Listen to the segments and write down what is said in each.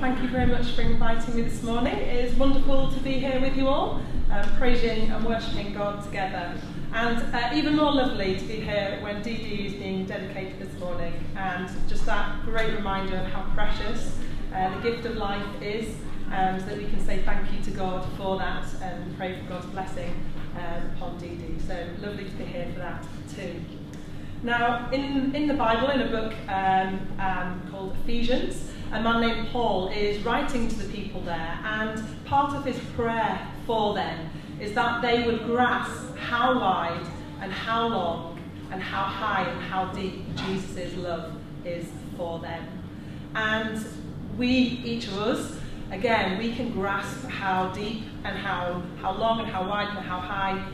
Thank you very much for inviting me this morning. It is wonderful to be here with you all, praising and worshipping God together. And even more lovely to be here when DD is being dedicated this morning, and just that great reminder of how precious the gift of life is, so that we can say thank you to God for that and pray for God's blessing upon DD. So lovely to be here for that too. Now, in the Bible, in a book called Ephesians, a man named Paul is writing to the people there, and part of his prayer for them is that they would grasp how wide and how long and how high and how deep Jesus' love is for them. And we, each of us, again, we can grasp how deep and how long and how wide and how high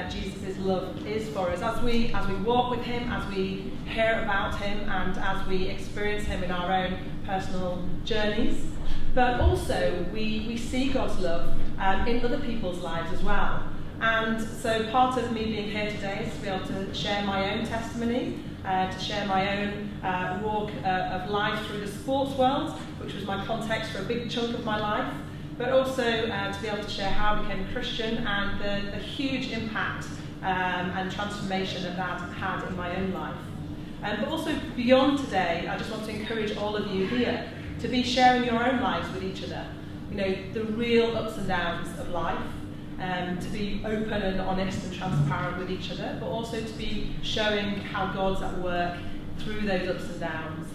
Jesus' love is for us as we walk with him, as we hear about him, and as we experience him in our own personal journeys. But also we see God's love in other people's lives as well. And so part of me being here today is to be able to share my own testimony, to share my own walk of life through the sports world, which was my context for a big chunk of my life, but also to be able to share how I became a Christian and the huge impact and transformation that had in my own life. But also beyond today, I just want to encourage all of you here to be sharing your own lives with each other. You know, the real ups and downs of life, to be open and honest and transparent with each other, but also to be showing how God's at work through those ups and downs,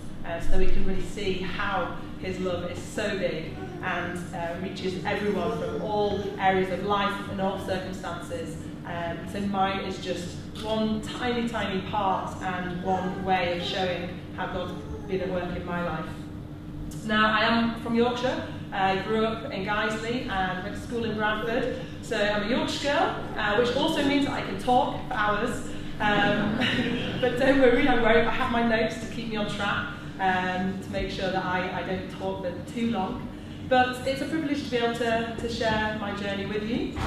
so that we can really see how his love is so big and reaches everyone from all areas of life and all circumstances. So mine is just one tiny part and one way of showing how God's been at work in my life. Now, I am from Yorkshire. I grew up in Guiseley and went to school in Bradford. So I'm a Yorkshire girl, which also means that I can talk for hours. But don't worry, I have my notes to keep me on track, to make sure that I don't talk them too long. But it's a privilege to be able to share my journey with you.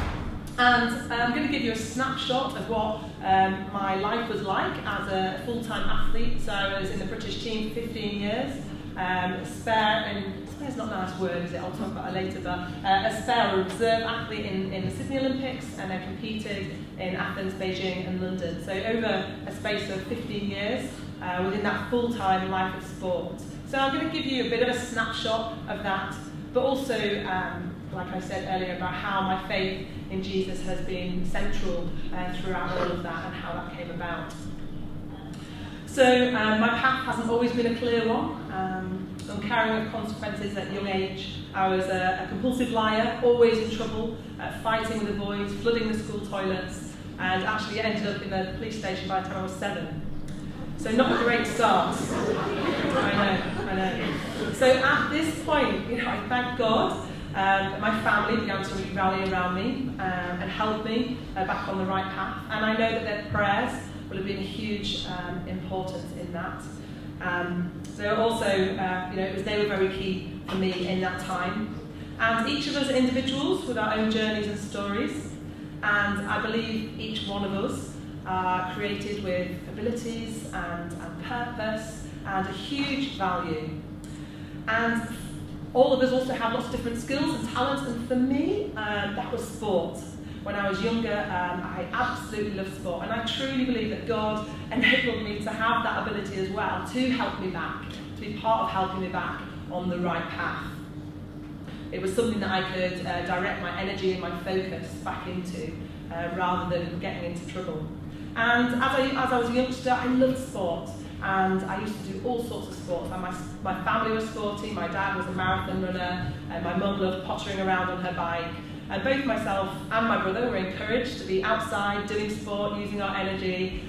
And I'm going to give you a snapshot of what my life was like as a full-time athlete. So I was in the British team for 15 years. Spare's not a nice word, is it? I'll talk about it later, but a spare or reserve athlete in the Sydney Olympics, and then competed in Athens, Beijing and London. So over a space of 15 years within that full-time life of sport. So I'm going to give you a bit of a snapshot of that, but also, like I said earlier, about how my faith in Jesus has been central throughout all of that and how that came about. So my path hasn't always been a clear one. Uncaring of consequences at a young age. I was a compulsive liar, always in trouble, fighting with the boys, flooding the school toilets, and actually ended up in the police station by the time I was 7. So not a great start. I know. So at this point, I thank God that my family began to really rally around me and help me back on the right path. And I know that their prayers will have been a huge importance in that. So also, they were very key for me in that time. And each of us are individuals with our own journeys and stories. And I believe each one of us are created with abilities and purpose and a huge value. And all of us also have lots of different skills and talents. And for me, that was sport. When I was younger, I absolutely loved sport, and I truly believe that God enabled me to have that ability as well, to help me back, to be part of helping me back on the right path. It was something that I could direct my energy and my focus back into, rather than getting into trouble. And as I was a youngster, I loved sport, and I used to do all sorts of sports. And my family was sporty, my dad was a marathon runner, and my mum loved pottering around on her bike. And both myself and my brother were encouraged to be outside, doing sport, using our energy.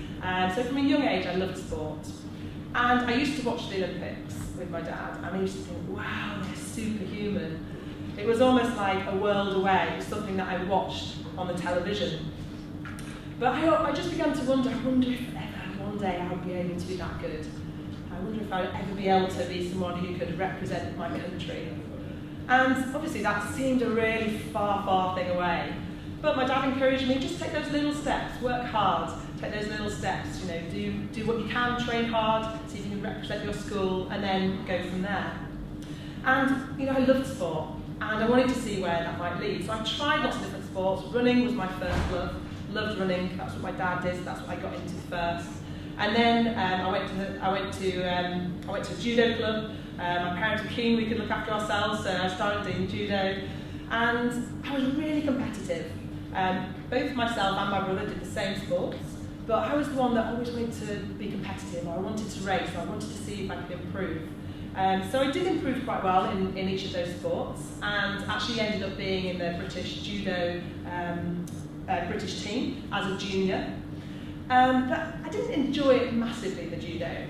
So from a young age, I loved sport. And I used to watch the Olympics with my dad, and I used to think, wow, they're superhuman. It was almost like a world away. It was something that I watched on the television. But I just began to wonder if ever one day I would be able to be that good. I wonder if I would ever be able to be someone who could represent my country. And obviously that seemed a really far thing away. But my dad encouraged me, just take those little steps, work hard, take those little steps, do what you can, train hard, see if you can represent your school, and then go from there. And I loved sport, and I wanted to see where that might lead. So I tried lots of different sports. Running was my first love. Loved running. That's what my dad did. So that's what I got into first. And then I went to a judo club. My parents were keen we could look after ourselves, so I started doing judo. And I was really competitive. Both myself and my brother did the same sports, but I was the one that always wanted to be competitive. I wanted to race. I wanted to see if I could improve. So I did improve quite well in each of those sports, and actually ended up being in the British judo British team as a junior. But I didn't enjoy it massively, the judo.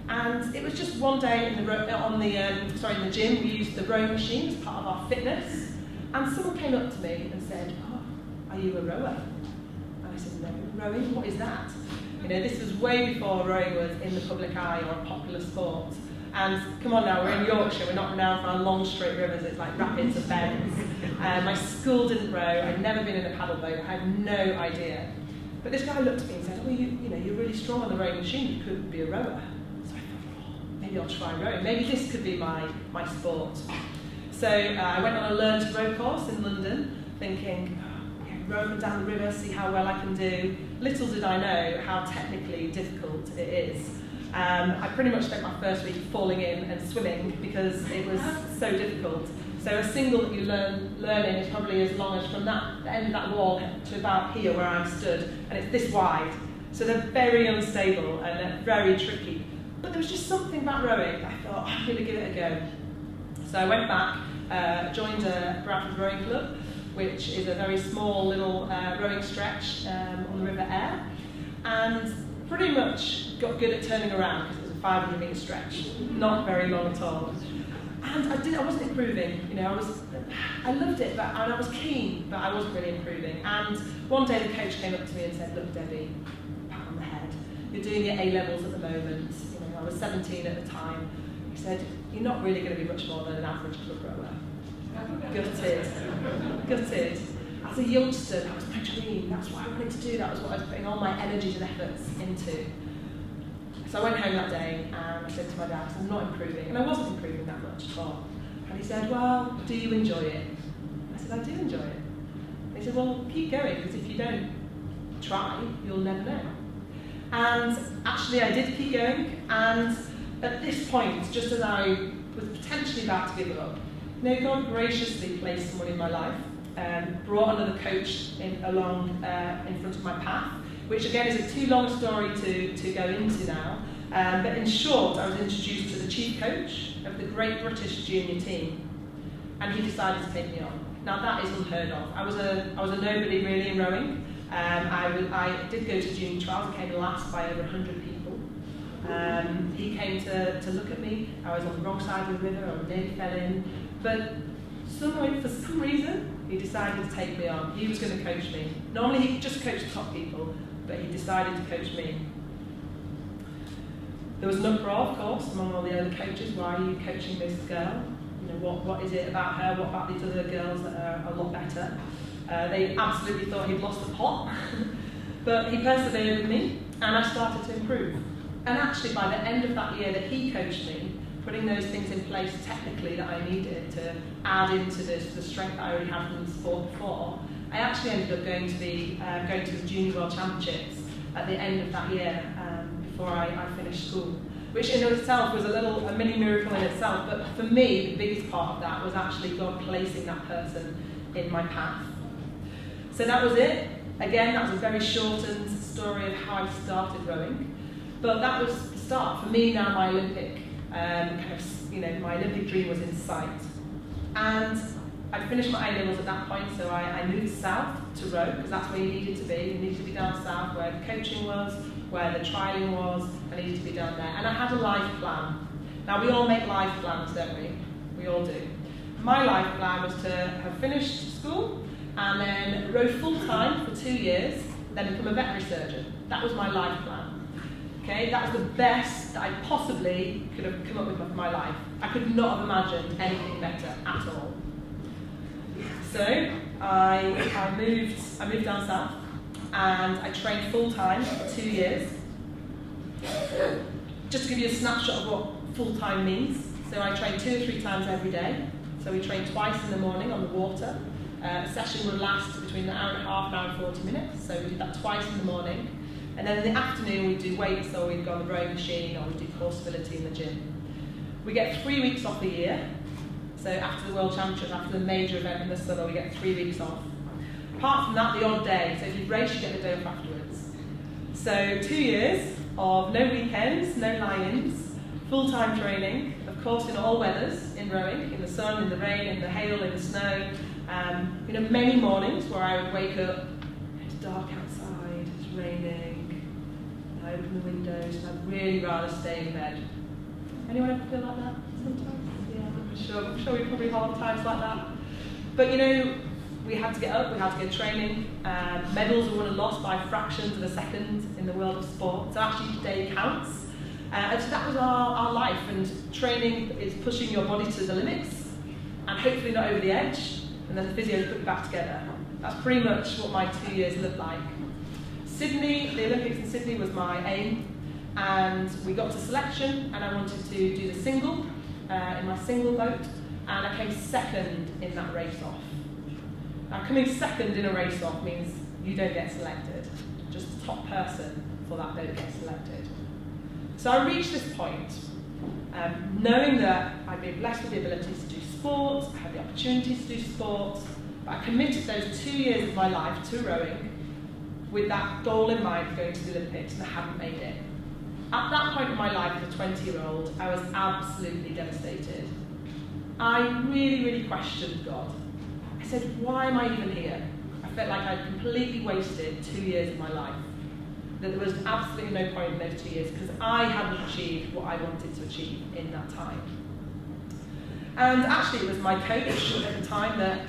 And it was just one day in the gym. We used the rowing machine as part of our fitness, and someone came up to me and said, "Oh, are you a rower?" And I said, "No, rowing? What is that?" This was way before rowing was in the public eye or a popular sport. And come on now, we're in Yorkshire, we're not renowned for our long straight rivers, it's like rapids and bends. My school didn't row, I'd never been in a paddle boat, I had no idea. But this guy looked at me and said, "Oh, you're really strong on the rowing machine, you could be a rower." So I thought, "Oh, maybe I'll try rowing, maybe this could be my sport." So I went on a learn to row course in London, thinking, row up and down the river, see how well I can do. Little did I know how technically difficult it is. I pretty much spent my first week falling in and swimming because it was so difficult. So a single that you learn in is probably as long as from the end of that wall to about here where I'm stood, and it's this wide. So they're very unstable and they're very tricky. But there was just something about rowing. I thought, I'm going to give it a go. So I went back, joined a Bradford Rowing Club, which is a very small little rowing stretch on the River Aire, and pretty much got good at turning around because it was a 500-metre stretch, not very long at all. And I wasn't improving, I loved it, but I was keen, but I wasn't really improving. And one day the coach came up to me and said, "Look, Debbie," pat on the head, "you're doing your A-levels at the moment." I was 17 at the time. He said, "You're not really going to be much more than an average club rower." Gutted. As a youngster, that was my dream. That's what I wanted to do. That was what I was putting all my energies and efforts into. So I went home that day and I said to my dad, "I'm not improving." And I wasn't improving that much at all. And he said, "Well, do you enjoy it?" I said, "I do enjoy it." And he said, "Well, keep going, because if you don't try, you'll never know." And actually I did keep going, and at this point, just as I was potentially about to give up, God graciously placed someone in my life, brought another coach along in front of my path, which again is a too long story to go into now. But in short, I was introduced to the chief coach of the Great British Junior team, and he decided to take me on. Now that is unheard of. I was a nobody really in rowing. I did go to junior trials. I came last by over 100 people. He came to look at me. I was on the wrong side of the river. I nearly fell in. But for some reason, he decided to take me on. He was going to coach me. Normally he just coached top people, but he decided to coach me. There was an uproar, of course, among all the other coaches. "Why are you coaching this girl? What is it about her? What about these other girls that are a lot better?" They absolutely thought he'd lost the plot. But he persevered with me, and I started to improve. And actually, by the end of that year that he coached me, putting those things in place technically that I needed to add into the strength that I already had from the sport before, I actually ended up going to the Junior World Championships at the end of that year, before I finished school, which in itself was a mini miracle in itself. But for me, the biggest part of that was actually God placing that person in my path. So that was it. Again, that was a very shortened story of how I started rowing, but that was the start. For me now, my Olympic my Olympic dream was in sight. And I finished my A-levels at that point, so I moved south to row, because that's where you needed to be. You needed to be down south, where the coaching was, where the trialling was. I needed to be down there. And I had a life plan. Now, we all make life plans, don't we? We all do. My life plan was to have finished school and then row full-time for 2 years, then become a veterinary surgeon. That was my life plan. Okay, that was the best that I possibly could have come up with for my life. I could not have imagined anything better at all. So I moved down south, and I trained full-time for 2 years. Just to give you a snapshot of what full-time means. So I train 2 or 3 times every day. So we train twice in the morning on the water. A session would last between an hour and a half, an hour and 40 minutes. So we do that twice in the morning. And then in the afternoon we do weights, or we'd go on the rowing machine, or we do core stability in the gym. We get 3 weeks off a year. So after the World Championship, after the major event in the summer, we get 3 weeks off. Apart from that, the odd day. So if you race, you get the day off afterwards. So 2 years of no weekends, no lie-ins, full-time training, of course in all weathers, in rowing, in the sun, in the rain, in the hail, in the snow. Many mornings where I would wake up, it's dark outside, it's raining, I open the windows, and I'd really rather stay in bed. Anyone ever feel like that sometimes? Yeah, I'm sure we probably have times like that. But we had to get up, we had to go training. Medals were won and lost by fractions of a second in the world of sport, so actually each day counts. And so that was our life, and training is pushing your body to the limits, and hopefully not over the edge, and then the physios put you back together. That's pretty much what my 2 years looked like. Sydney, the Olympics in Sydney was my aim, and we got to selection, and I wanted to do the single, in my single boat, and I came second in that race-off. Now, coming second in a race-off means you don't get selected. Just the top person for that boat gets selected. So I reached this point, knowing that I'd been blessed with the ability to do sport, I had the opportunity to do sport, but I committed those 2 years of my life to rowing with that goal in mind of going to the Olympics, and I hadn't made it. At that point in my life, as a 20-year-old, I was absolutely devastated. I really, really questioned God. I said, why am I even here? I felt like I'd completely wasted 2 years of my life. That there was absolutely no point in those 2 years because I hadn't achieved what I wanted to achieve in that time. And actually it was my coach at the time that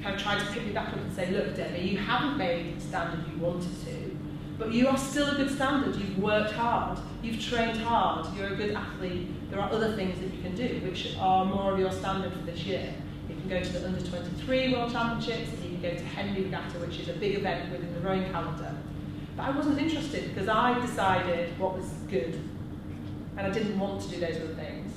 kind of tried to pick me back up and say, look Debbie, you haven't made the standard you wanted to, but you are still a good standard. You've worked hard, you've trained hard, you're a good athlete. There are other things that you can do which are more of your standard for this year. You can go to the Under-23 World Championships, you can go to Henley Regatta, which is a big event within the rowing calendar. But I wasn't interested because I decided what was good, and I didn't want to do those other things.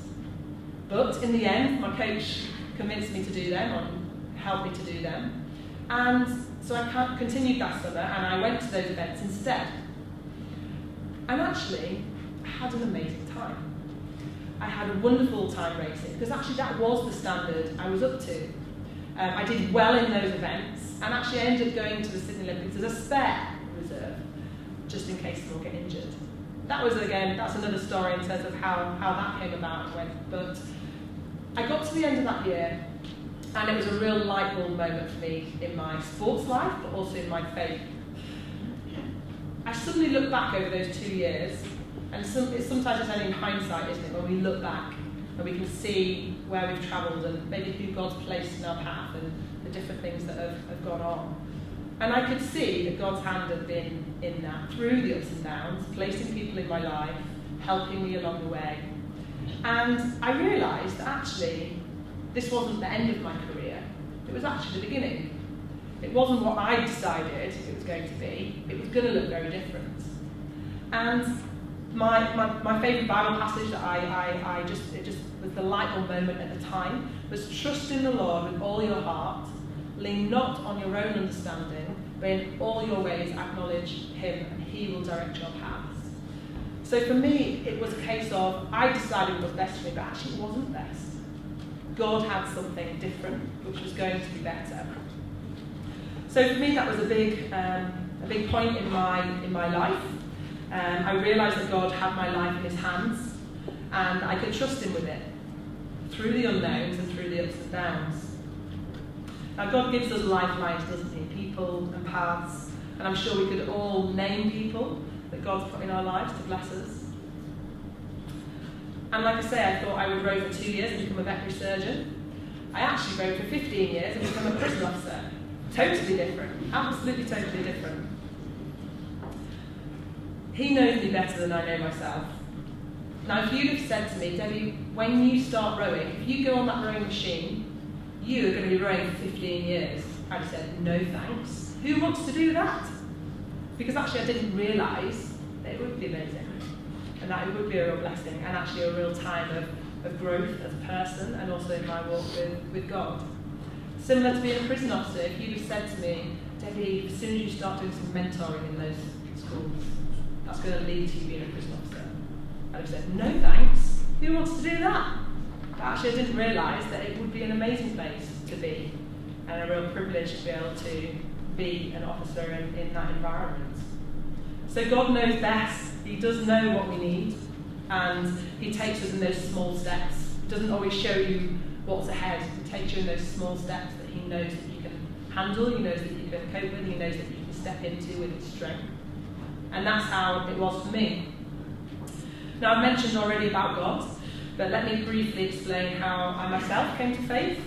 But in the end, my coach convinced me to do them, or helped me to do them. And so I continued that summer, and I went to those events instead. And actually, I had an amazing time. I had a wonderful time racing, because actually that was the standard I was up to. I did well in those events, and actually I ended up going to the Sydney Olympics as a spare reserve, just in case someone get injured. That was, again, that's another story in terms of how that came about and went. But I got to the end of that year, and it was a real light bulb moment for me in my sports life, but also in my faith. I suddenly look back over those 2 years, and sometimes it's only in hindsight, isn't it, when we look back and we can see where we've travelled and maybe who God's placed in our path and the different things that have gone on. And I could see that God's hand had been in that through the ups and downs, placing people in my life, helping me along the way. And I realised that actually this wasn't the end of my career, it was actually the beginning. It wasn't what I decided it was going to be, it was going to look very different. And my favourite Bible passage that it just was the light bulb moment at the time was trust in the Lord with all your heart, lean not on your own understanding, but in all your ways acknowledge him and he will direct your paths. So for me, it was a case of I decided it was best for me, but actually it wasn't best. God had something different, which was going to be better. So for me, that was a big point in my life. I realised that God had my life in his hands, and I could trust him with it, through the unknowns and through the ups and downs. Now God gives us lifelines, doesn't he? People and paths, and I'm sure we could all name people that God's put in our lives to bless us. And like I say, I thought I would row for 2 years and become a veterinary surgeon. I actually rowed for 15 years and become a prison officer. Totally different, absolutely totally different. He knows me better than I know myself. Now if you'd have said to me, Debbie, when you start rowing, if you go on that rowing machine, you are going to be rowing for 15 years. I'd have said, no thanks. Who wants to do that? Because actually I didn't realise that it would be amazing, and that it would be a real blessing, and actually a real time of of growth as a person and also in my walk with God. Similar to being a prison officer, if you'd have said to me, Debbie, as soon as you start doing some mentoring in those schools, that's going to lead to you being a prison officer, I'd have said, no thanks, who wants to do that? But actually I didn't realise that it would be an amazing place to be and a real privilege to be able to be an officer in that environment. So God knows best. He does know what we need, and he takes us in those small steps. He doesn't always show you what's ahead. He takes you in those small steps that he knows that you can handle, he knows that you can cope with, he knows that you can step into with his strength. And that's how it was for me. Now, I've mentioned already about God, but let me briefly explain how I myself came to faith.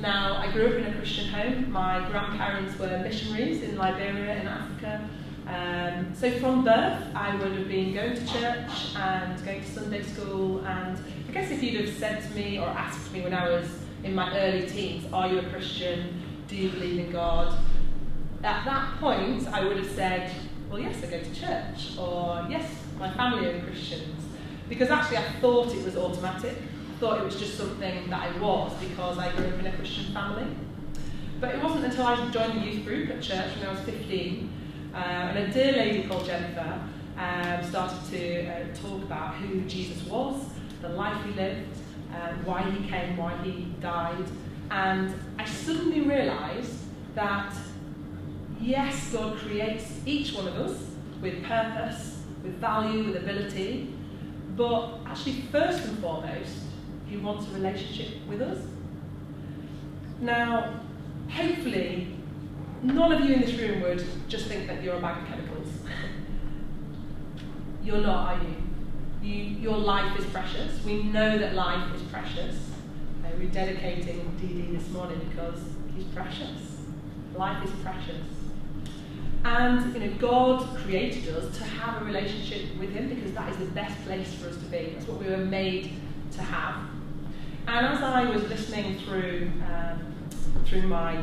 Now, I grew up in a Christian home. My grandparents were missionaries in Liberia and Africa. So from birth, I would have been going to church and going to Sunday school. And I guess if you'd have said to me or asked me when I was in my early teens, are you a Christian? Do you believe in God? At that point, I would have said, well, yes, I go to church. Or yes, my family are Christians. Because actually I thought it was automatic. I thought it was just something that I was because I grew up in a Christian family. But it wasn't until I joined the youth group at church when I was 15, and a dear lady called Jennifer started to talk about who Jesus was, the life he lived, why he came, why he died. And I suddenly realised that, yes, God creates each one of us with purpose, with value, with ability, but actually first and foremost, he wants a relationship with us. Now, hopefully, none of you in this room would just think that you're a bag of chemicals. You're not, are you? Your life is precious. We know that life is precious. We're dedicating DD this morning because he's precious. Life is precious. And God created us to have a relationship with him because that is the best place for us to be. That's what we were made to have. And as I was listening through my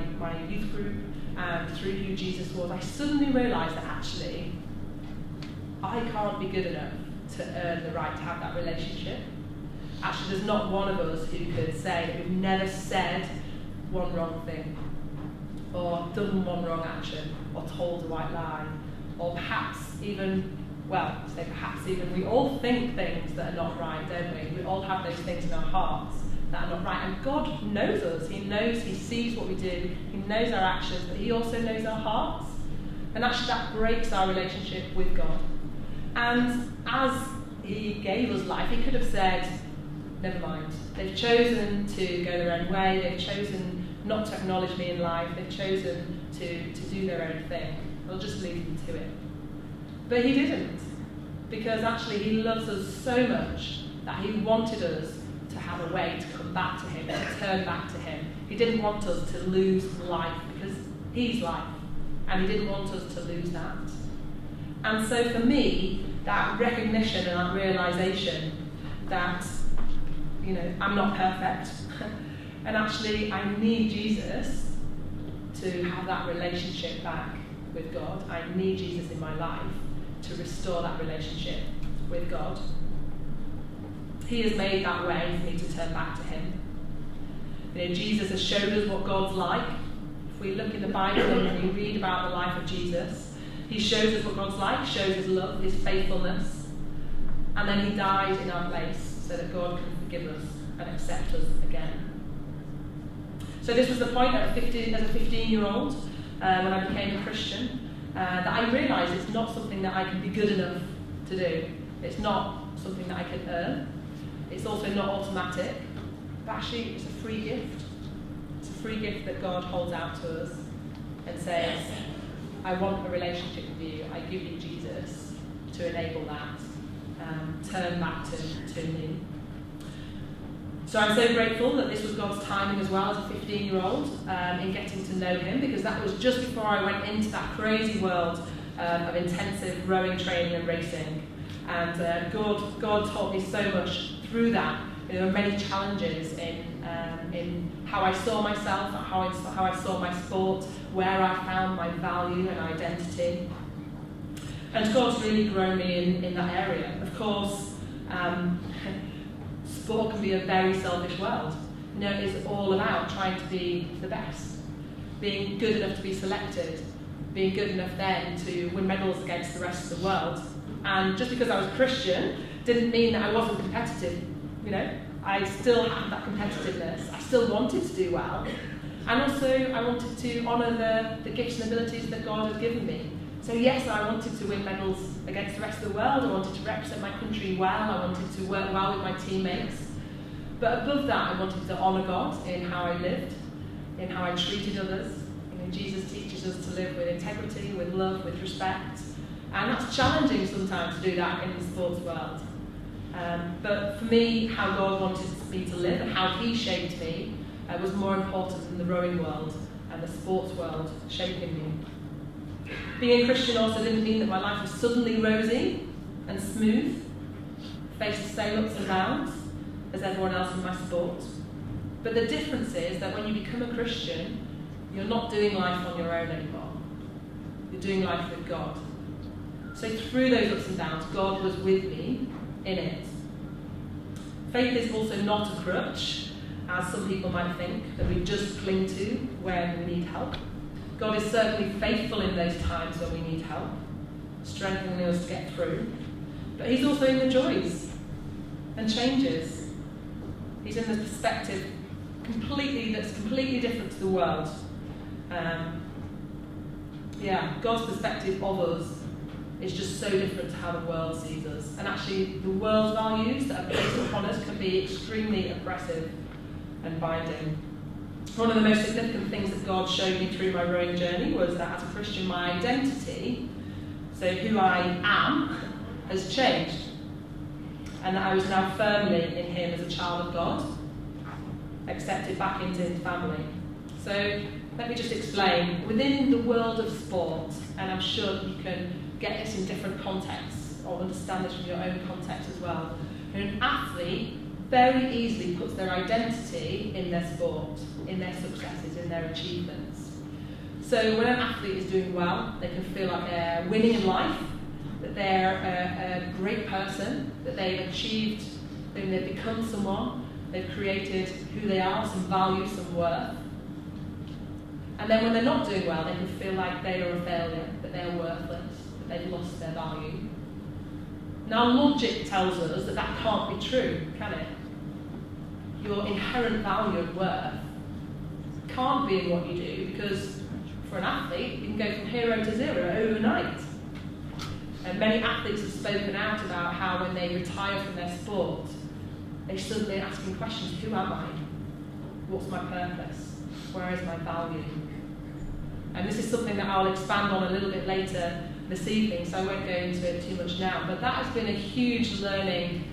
youth group and through who Jesus was, I suddenly realised that actually I can't be good enough to earn the right to have that relationship. Actually, there's not one of us who could say that we've never said one wrong thing, or done one wrong action, or told a white lie, or perhaps even we all think things that are not right, don't we? We all have those things in our hearts that are not right. And God knows us. He knows, he sees what we do, he knows our actions, but he also knows our hearts. And actually that breaks our relationship with God. And as he gave us life, he could have said, never mind. They've chosen to go their own way, they've chosen not to acknowledge me in life, they've chosen to do their own thing. I'll just leave them to it. But he didn't, because actually he loves us so much that he wanted us to have a way to come back to him, to turn back to him. He didn't want us to lose life because he's life, and he didn't want us to lose that. And so for me, that recognition and that realisation that, I'm not perfect, and actually I need Jesus to have that relationship back with God. I need Jesus in my life to restore that relationship with God. He has made that way for me to turn back to him. Jesus has showed us what God's like. If we look in the Bible and we read about the life of Jesus, he shows us what God's like, shows his love, his faithfulness, and then he died in our place so that God can forgive us and accept us again. So this was the point as a 15-year-old, when I became a Christian, that I realised it's not something that I can be good enough to do. It's not something that I can earn. It's also not automatic, but actually it's a free gift. It's a free gift that God holds out to us and says, I want a relationship with you. I give you Jesus to enable that. Turn back to me. So I'm so grateful that this was God's timing as well as a 15-year-old in getting to know him, because that was just before I went into that crazy world of intensive rowing training and racing. And God taught me so much through that. There were many challenges in how I saw myself, how I saw my sport, where I found my value and identity. And God's really grown me in that area. Of course, sport can be a very selfish world. You know, it's all about trying to be the best, being good enough to be selected, being good enough then to win medals against the rest of the world. And just because I was Christian didn't mean that I wasn't competitive. You know, I still had that competitiveness. I still wanted to do well. And also I wanted to honour the gifts and abilities that God had given me. So yes, I wanted to win medals against the rest of the world. I wanted to represent my country well. I wanted to work well with my teammates. But above that, I wanted to honour God in how I lived, in how I treated others. You know, Jesus teaches us to live with integrity, with love, with respect. And that's challenging sometimes to do that in the sports world. But for me, how God wanted me to live and how he shaped me was more important than the rowing world and the sports world shaping me. Being a Christian also didn't mean that my life was suddenly rosy and smooth, faced the same ups and downs as everyone else in my sport. But the difference is that when you become a Christian, you're not doing life on your own anymore. You're doing life with God. So through those ups and downs, God was with me in it. Faith is also not a crutch, as some people might think, that we just cling to when we need help. God is certainly faithful in those times when we need help, strengthening us to get through. But he's also in the joys and changes. He's in the perspective that's completely different to the world. God's perspective of us is just so different to how the world sees us. And actually, the world's values that are placed upon us can be extremely oppressive and binding. One of the most significant things that God showed me through my rowing journey was that as a Christian, my identity, so who I am, has changed. And that I was now firmly in him as a child of God, accepted back into his family. So let me just explain. Within the world of sport, and I'm sure you can get this in different contexts or understand this from your own context as well, an athlete very easily puts their identity in their sport, in their successes, in their achievements. So when an athlete is doing well, they can feel like they're winning in life, that they're a great person, that they've achieved, they've become someone, they've created who they are, some value, some worth. And then when they're not doing well, they can feel like they are a failure, that they're worthless, that they've lost their value. Now logic tells us that that can't be true, can it? Your inherent value and worth can't be in what you do, because for an athlete, you can go from hero to zero overnight. And many athletes have spoken out about how when they retire from their sport, they suddenly are asking questions: who am I? What's my purpose? Where is my value? And this is something that I'll expand on a little bit later this evening, so I won't go into it too much now. But that has been a huge learning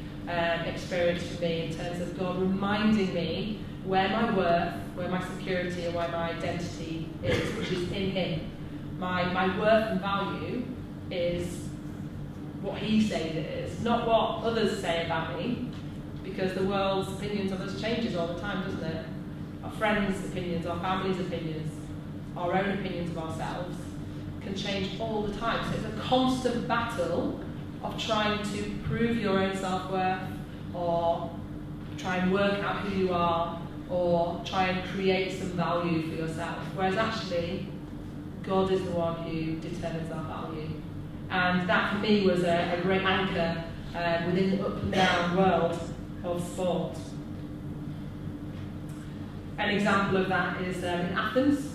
experience for me in terms of God reminding me where my worth, where my security and where my identity is, which is in him. My worth and value is what he says it is, not what others say about me, because the world's opinions of us changes all the time, doesn't it? Our friends' opinions, our family's opinions, our own opinions of ourselves can change all the time. So it's a constant battle of trying to prove your own self-worth, or try and work out who you are, or try and create some value for yourself. Whereas actually, God is the one who determines our value. And that for me was a great anchor within the up and down world of sport. An example of that is in Athens.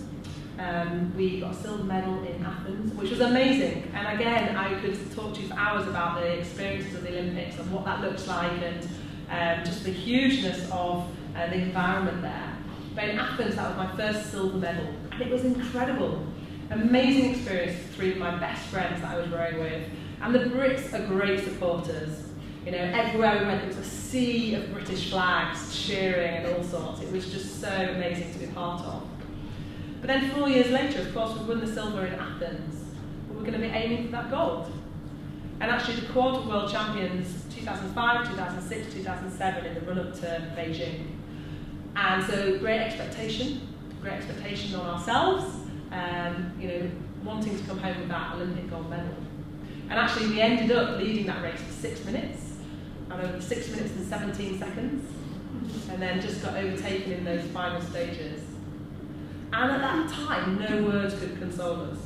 We got a silver medal in Athens, which was amazing. And again, I could talk to you for hours about the experiences of the Olympics and what that looks like, and just the hugeness of the environment there. But in Athens, that was my first silver medal, and it was incredible. Amazing experience with three of my best friends that I was rowing with. And the Brits are great supporters. You know, everywhere we went, there was a sea of British flags cheering and all sorts. It was just so amazing to be part of. But then 4 years later, of course, we won the silver in Athens. But we're going to be aiming for that gold. And actually, the quad world champions 2005, 2006, 2007 in the run-up to Beijing. And so great expectation on ourselves, you know, wanting to come home with that Olympic gold medal. And actually, we ended up leading that race for 6 minutes, I don't know, 6 minutes and 17 seconds, and then just got overtaken in those final stages. And at that time, no words could console us.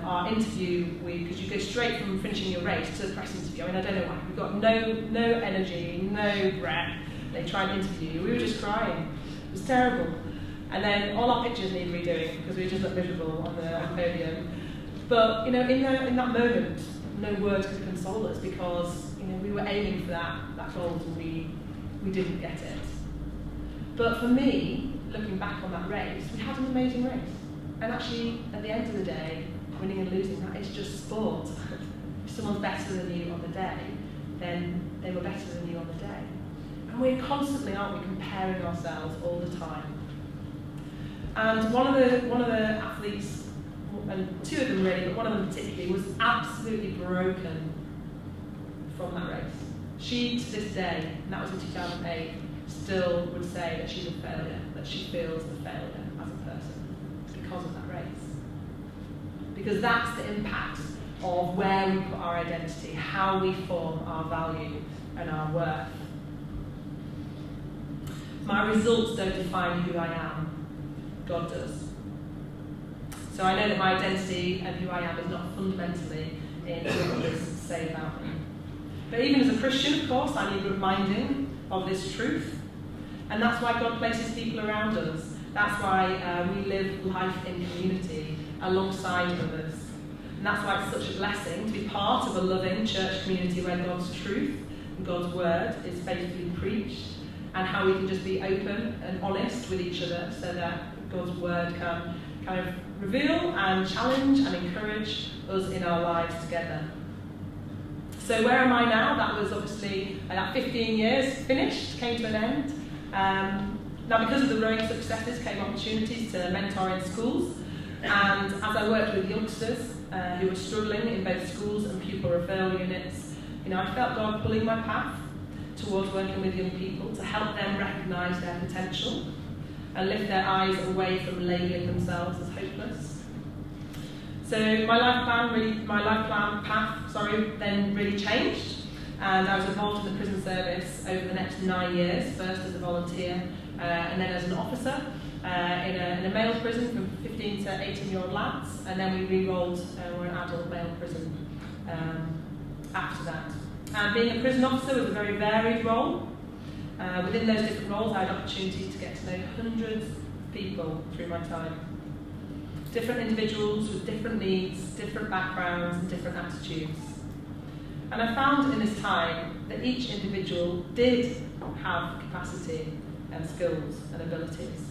Our interview, because you go straight from finishing your race to the press interview. I mean, I don't know why. We got no energy, no breath. They tried to interview you. We were just crying. It was terrible. And then all our pictures need redoing because we just looked miserable on the podium. But in that moment, no words could console us because we were aiming for that gold and we didn't get it. But for me, looking back on that race, we had an amazing race. And actually, at the end of the day, winning and losing, that is just sport. If someone's better than you on the day, then they were better than you on the day. And we're constantly, aren't we, comparing ourselves all the time. And one of the athletes, and two of them really, but one of them particularly, was absolutely broken from that race. She, to this day, and that was in 2008, still would say that she's a failure, that she feels a failure as a person because of that race. Because that's the impact of where we put our identity, how we form our value and our worth. My results don't define who I am, God does. So I know that my identity and who I am is not fundamentally in what others say about me. But even as a Christian, of course, I need reminding of this truth. And that's why God places people around us. That's why we live life in community alongside others. And that's why it's such a blessing to be part of a loving church community where God's truth and God's word is faithfully preached, and how we can just be open and honest with each other so that God's word can kind of reveal and challenge and encourage us in our lives together. So where am I now? That was obviously that 15 years finished, came to an end. Now because of the rowing successes came opportunities to mentor in schools, and as I worked with youngsters who were struggling in both schools and pupil referral units, I felt God pulling my path towards working with young people to help them recognise their potential and lift their eyes away from labelling themselves as hopeless. So my life plan path then really changed, and I was involved in the prison service over the next 9 years, first as a volunteer and then as an officer in a male prison for 15 to 18-year-old lads, and then we re-rolled, we're an adult male prison after that. And being a prison officer was a very varied role. Within those different roles, I had opportunity to get to know hundreds of people through my time. Different individuals with different needs, different backgrounds, and different attitudes. And I found in this time that each individual did have capacity and skills and abilities.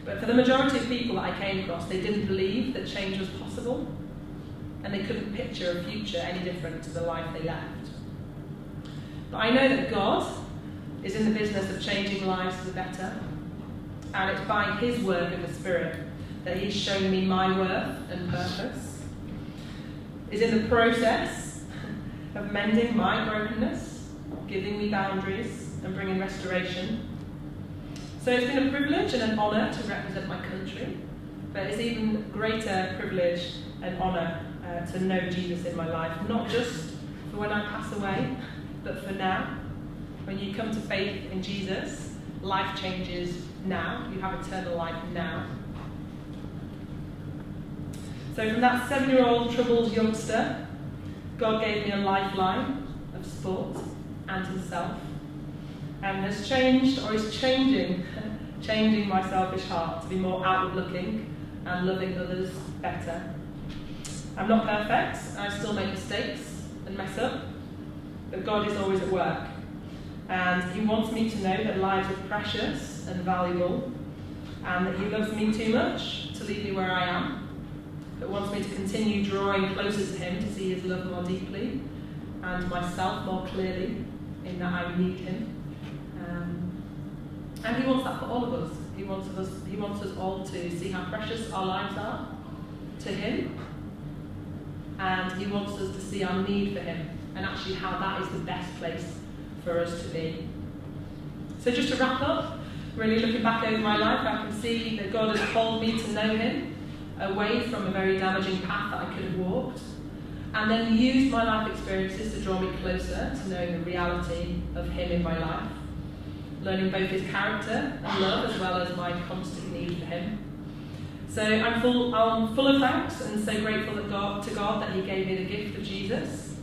But for the majority of people that I came across, they didn't believe that change was possible, and they couldn't picture a future any different to the life they left. But I know that God is in the business of changing lives for the better, and it's by his work of the Spirit that he's shown me my worth and purpose, is in the process of mending my brokenness, giving me boundaries and bringing restoration. So it's been a privilege and an honour to represent my country, but it's even greater privilege and honour to know Jesus in my life, not just for when I pass away, but for now. When you come to faith in Jesus, life changes now. You have eternal life now. So from that 7-year-old troubled youngster, God gave me a lifeline of sport and himself, and has changed, or is changing my selfish heart to be more outward-looking and loving others better. I'm not perfect. I still make mistakes and mess up, but God is always at work. And he wants me to know that lives are precious and valuable, and that he loves me too much to leave me where I am, but wants me to continue drawing closer to him to see his love more deeply, and myself more clearly, in that I need him. And he wants that for all of us. He wants us all to see how precious our lives are to him, and he wants us to see our need for him, and actually how that is the best place for us to be. So just to wrap up, really looking back over my life, I can see that God has called me to know him away from a very damaging path that I could have walked, and then used my life experiences to draw me closer to knowing the reality of him in my life, learning both his character and love as well as my constant need for him. So I'm full of thanks and so grateful to God that he gave me the gift of Jesus,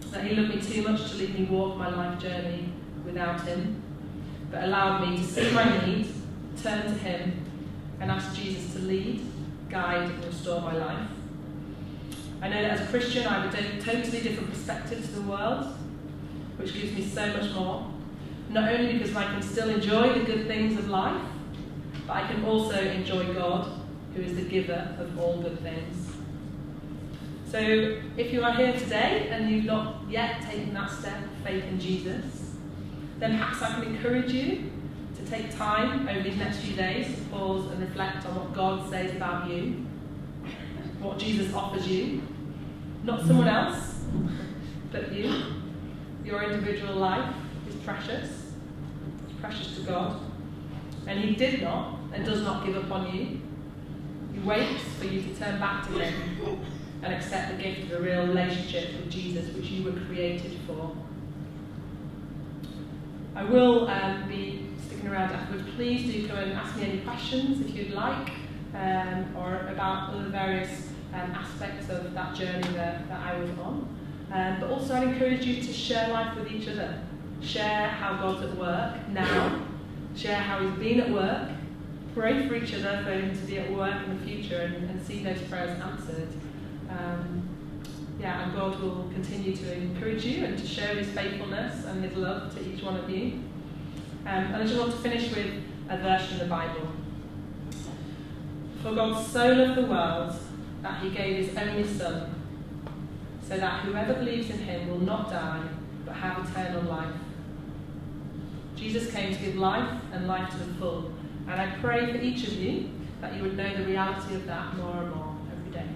that he loved me too much to leave me walk my life journey without him, but allowed me to see my need, turn to him, and ask Jesus to lead, guide, and restore my life. I know that as a Christian I have a totally different perspective to the world, which gives me so much more, not only because I can still enjoy the good things of life, but I can also enjoy God, who is the giver of all good things. So if you are here today and you've not yet taken that step of faith in Jesus, then perhaps I can encourage you to take time over these next few days to pause and reflect on what God says about you, what Jesus offers you, not someone else, but you. Your individual life is precious. It's precious to God. And he did not and does not give up on you. He waits for you to turn back to him and accept the gift of a real relationship with Jesus, which you were created for. I will be sticking around afterwards. Please do come and ask me any questions if you'd like, or about other various aspects of that journey that I was on. But also I'd encourage you to share life with each other. Share how God's at work now. Share how he's been at work. Pray for each other for him to be at work in the future and see those prayers answered. And God will continue to encourage you and to show his faithfulness and his love to each one of you. And I just want to finish with a verse from the Bible. For God so loved the world that he gave his only Son, so that whoever believes in him will not die, but have eternal life. Jesus came to give life and life to the full. And I pray for each of you that you would know the reality of that more and more every day.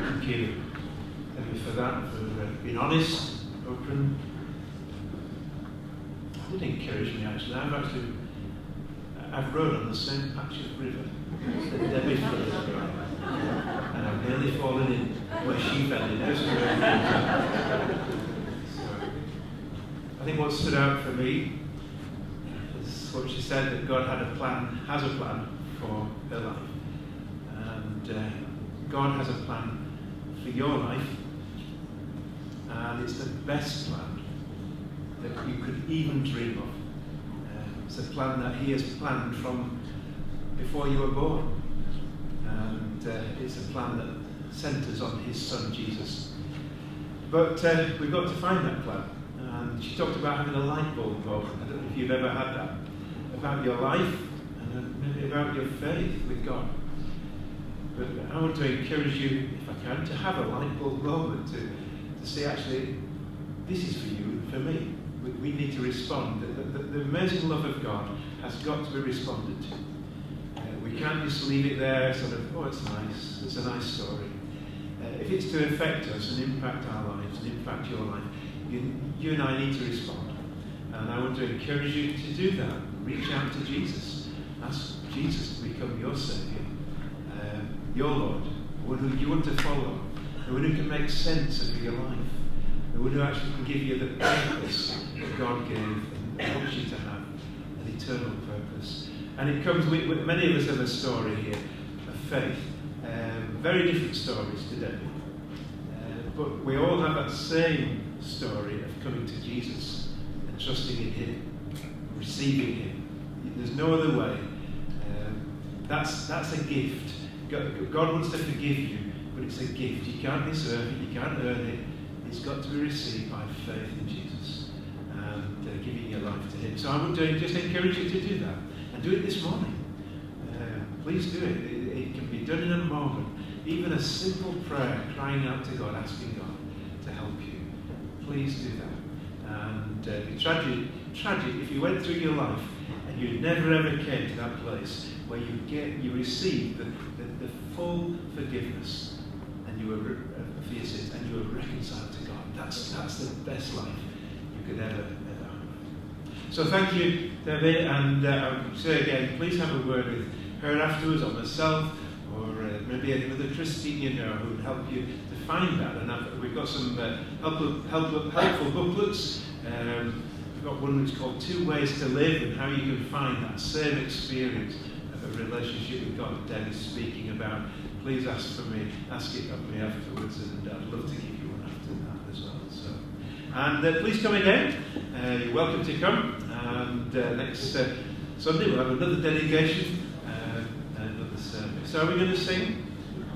Thank you. Thank you for that, for being honest, open. It did encourage me actually. I've rowed on the same patch of river that Debbie floated around. And I've nearly fallen in where she fell in. So, I think what stood out for me is what she said, that God has a plan for her life. And God has a plan for your life. And it's the best plan that you could even dream of. It's a plan that he has planned from before you were born. And it's a plan that centres on his Son, Jesus. But we've got to find that plan. And she talked about having a light bulb moment. I don't know if you've ever had that. About your life and maybe about your faith with God. But I want to encourage you, if I can, to have a light bulb moment, to say, actually, this is for you and for me. We need to respond. The amazing love of God has got to be responded to. We can't just leave it there, sort of, oh, it's nice, it's a nice story. If it's to affect us and impact our lives and impact your life, you and I need to respond. And I want to encourage you to do that. Reach out to Jesus. Ask Jesus to become your Saviour, your Lord, the one who you want to follow, the one who can make sense of your life, the one who actually can give you the purpose that God gave and wants you to have, an eternal purpose. And it comes with many of us have a story here of faith, very different stories today. But we all have that same story of coming to Jesus and trusting in him, receiving him. There's no other way. That's a gift. God wants to forgive you, but it's a gift. You can't deserve it, you can't earn it. It's got to be received by faith in Jesus and giving your life to him. So I would just encourage you to do that. And do it this morning. Please do it. It can be done in a moment. Even a simple prayer, crying out to God, asking God to help you. Please do that. And it'd be tragic if you went through your life and you never ever came to that place where you received the full forgiveness and you were for your sins and you were reconciled to God. That's the best life you could ever So thank you, Debbie, and I would say again, please have a word with her afterwards, or myself, or maybe another trustee you know who would help you to find that. And we've got some helpful booklets. We've got one which is called 2 Ways to Live, and how you can find that same experience of a relationship with God that Debbie's speaking about. Please ask it of me afterwards, and I'd love to give you one after that as well. So, and please come again. You're welcome to come. And next Sunday we'll have another dedication, another service. So are we going to sing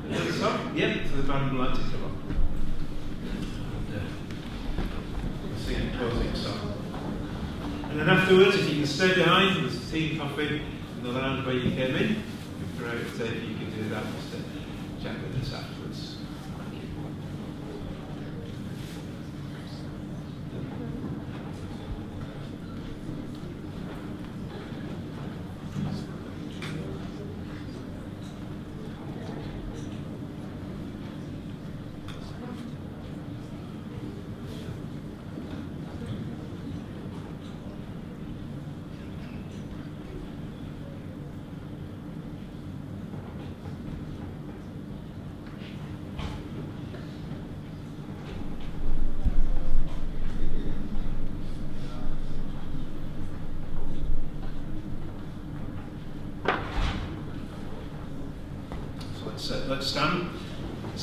another song? Yep, so the band would like to come up. And we'll sing a closing song. And then afterwards, if you can stay behind, there's tea and coffee in the lounge where you came in. It'd be great if you could do that, just to chat with us afterwards. Thank you. Let's stand. Let's